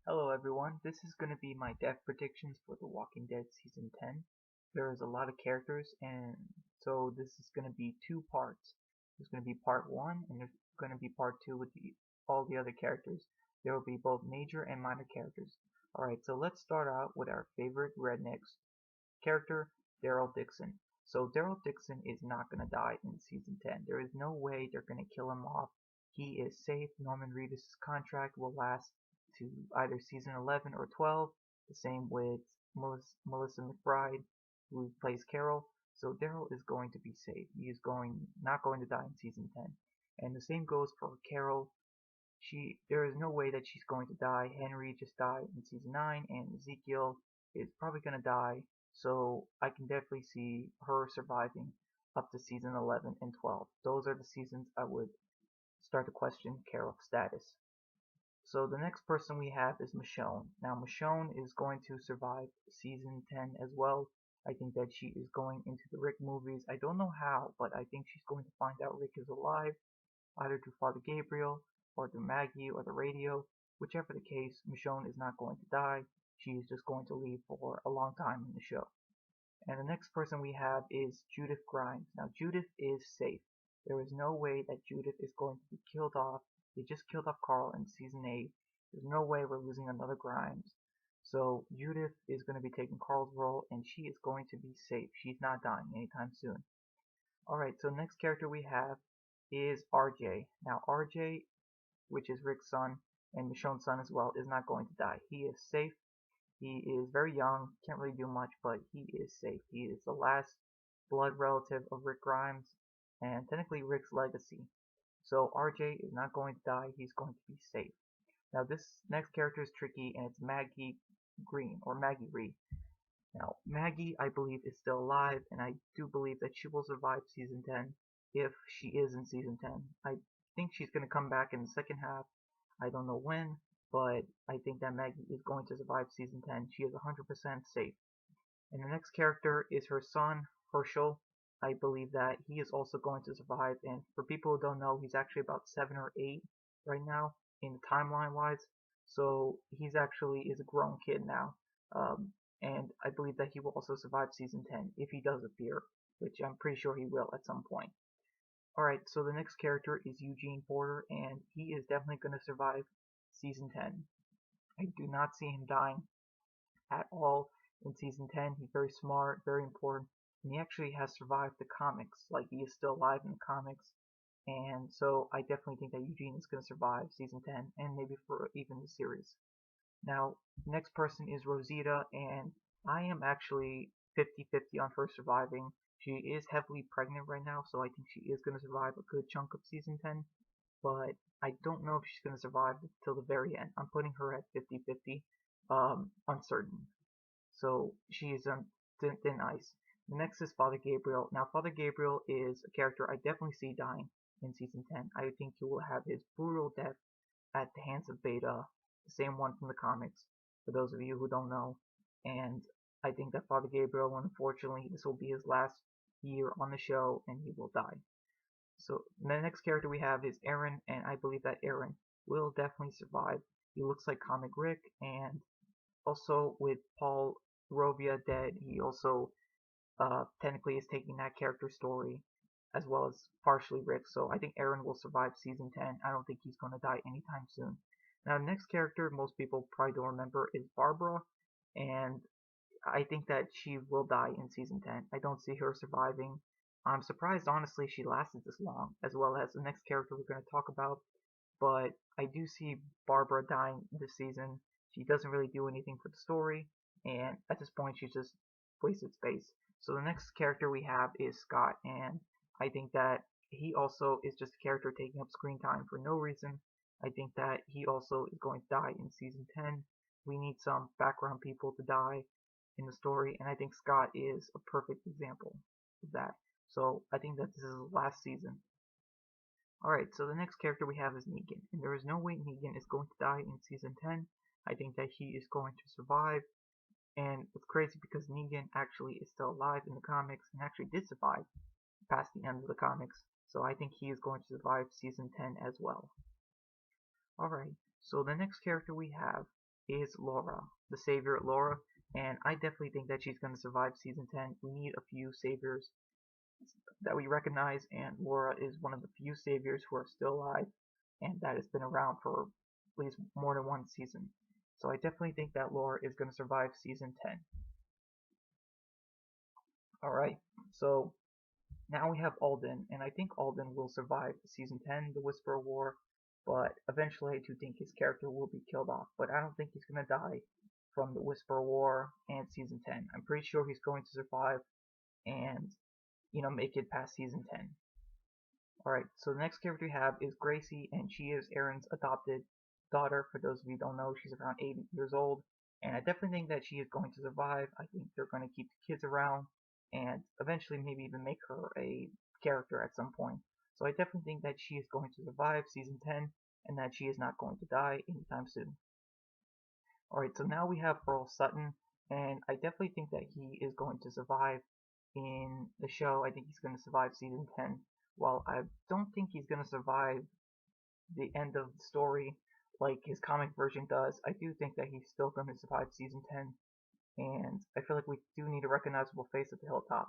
Hello everyone, this is going to be my death predictions for The Walking Dead Season 10. There's a lot of characters, and so this is going to be two parts. There's going to be part 1, and there's going to be part 2 with all the other characters. There will be both major and minor characters. Alright, so let's start out with our favorite rednecks character, Daryl Dixon. So Daryl Dixon is not going to die in Season 10. There is no way they're going to kill him off. He is safe. Norman Reedus' contract will last to either Season 11 or 12. The same with Melissa McBride, who plays Carol. So Daryl is going to be safe. He is not going to die in Season 10. And the same goes for Carol. There is no way that she's going to die. Henry just died in Season 9, and Ezekiel is probably going to die. So I can definitely see her surviving up to Season 11 and 12. Those are the seasons I would start to question Carol's status. So the next person we have is Michonne. Now Michonne is going to survive Season 10 as well. I think that she is going into the Rick movies. I don't know how, but I think she's going to find out Rick is alive, either through Father Gabriel, or through Maggie, or the radio. Whichever the case, Michonne is not going to die. She is just going to leave for a long time in the show. And the next person we have is Judith Grimes. Now Judith is safe. There is no way that Judith is going to be killed off. They just killed off Carl in Season 8. There's no way we're losing another Grimes. So Judith is going to be taking Carl's role, and she is going to be safe. She's not dying anytime soon. Alright, so next character we have is RJ. Now RJ, which is Rick's son, and Michonne's son as well, is not going to die. He is safe. He is very young, can't really do much, but he is safe. He is the last blood relative of Rick Grimes, and technically Rick's legacy. So RJ is not going to die, he's going to be safe. Now this next character is tricky, and it's Maggie Green, or Maggie Ree. Now Maggie, I believe, is still alive, and I do believe that she will survive Season 10 if she is in Season 10. I think she's going to come back in the second half. I don't know when, but I think that Maggie is going to survive Season 10. She is 100% safe. And the next character is her son, Herschel. I believe that he is also going to survive, and for people who don't know, he's actually about 7 or 8 right now, in the timeline-wise. So he's actually is a grown kid now. And I believe that he will also survive Season 10 if he does appear, which I'm pretty sure he will at some point. Alright, so the next character is Eugene Porter, and he is definitely going to survive Season 10. I do not see him dying at all in Season 10. He's very smart, very important, and he actually has survived the comics. Like, he is still alive in the comics, and so I definitely think that Eugene is going to survive Season 10, and maybe for even the series. Now, next person is Rosita, and I am actually 50-50 on her surviving. She is heavily pregnant right now, so I think she is going to survive a good chunk of Season 10, but I don't know if she's going to survive till the very end. I'm putting her at 50-50, uncertain. So she is on thin ice. The next is Father Gabriel. Now, Father Gabriel is a character I definitely see dying in Season 10. I think he will have his brutal death at the hands of Beta, the same one from the comics, for those of you who don't know. And I think that Father Gabriel, unfortunately, this will be his last year on the show, and he will die. So the next character we have is Aaron, and I believe that Aaron will definitely survive. He looks like Comic Rick, and also with Paul Rovia dead, he also technically is taking that character story as well as partially Rick. So I think Aaron will survive Season 10. I don't think he's going to die anytime soon. Now, the next character most people probably don't remember is Barbara, and I think that she will die in Season 10. I don't see her surviving. I'm surprised, honestly, she lasted this long, as well as the next character we're going to talk about. But I do see Barbara dying this season. She doesn't really do anything for the story, and at this point, she's just wasted space. So the next character we have is Scott, and I think that he also is just a character taking up screen time for no reason. I think that he also is going to die in Season 10. We need some background people to die in the story, and I think Scott is a perfect example of that. So I think that this is the last season. Alright, so the next character we have is Negan, and there is no way Negan is going to die in Season 10. I think that he is going to survive, and it's crazy because Negan actually is still alive in the comics, and actually did survive past the end of the comics, so I think he is going to survive Season 10 as well. Alright, so the next character we have is Laura, the savior Laura, and I definitely think that she's going to survive season 10. We need a few saviors that we recognize, and Laura is one of the few saviors who are still alive, and that has been around for at least more than one season. So I definitely think that Laura is going to survive season 10. Alright, so now we have Alden, and I think Alden will survive season 10, the Whisper War, but eventually I do think his character will be killed off, but I don't think he's going to die from the Whisper War and season 10. I'm pretty sure he's going to survive and, make it past season 10. Alright, so the next character we have is Gracie, and she is Aaron's adopted daughter. For those of you who don't know, she's around 8 years old, and I definitely think that she is going to survive. I think they're going to keep the kids around, and eventually maybe even make her a character at some point. So I definitely think that she is going to survive season 10, and that she is not going to die anytime soon. Alright, so now we have Earl Sutton, and I definitely think that he is going to survive in the show. I think he's going to survive season 10. While I don't think he's going to survive the end of the story like his comic version does, I do think that he's still going to survive season 10, and I feel like we do need a recognizable face at the hilltop.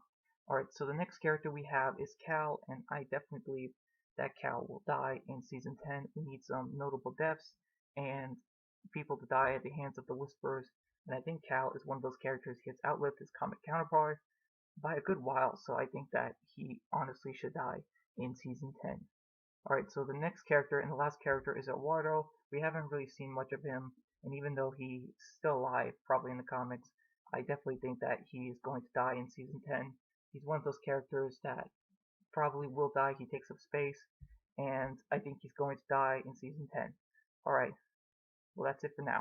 Alright, so the next character we have is Cal, and I definitely believe that Cal will die in season 10. We need some notable deaths and people to die at the hands of the Whisperers, and I think Cal is one of those characters. He has outlived his comic counterpart by a good while, so I think that he honestly should die in season 10. Alright, so the next character and the last character is Eduardo. We haven't really seen much of him, and even though he's still alive, probably in the comics, I definitely think that he's going to die in season 10. He's one of those characters that probably will die. He takes up space, and I think he's going to die in season 10. Alright, well that's it for now.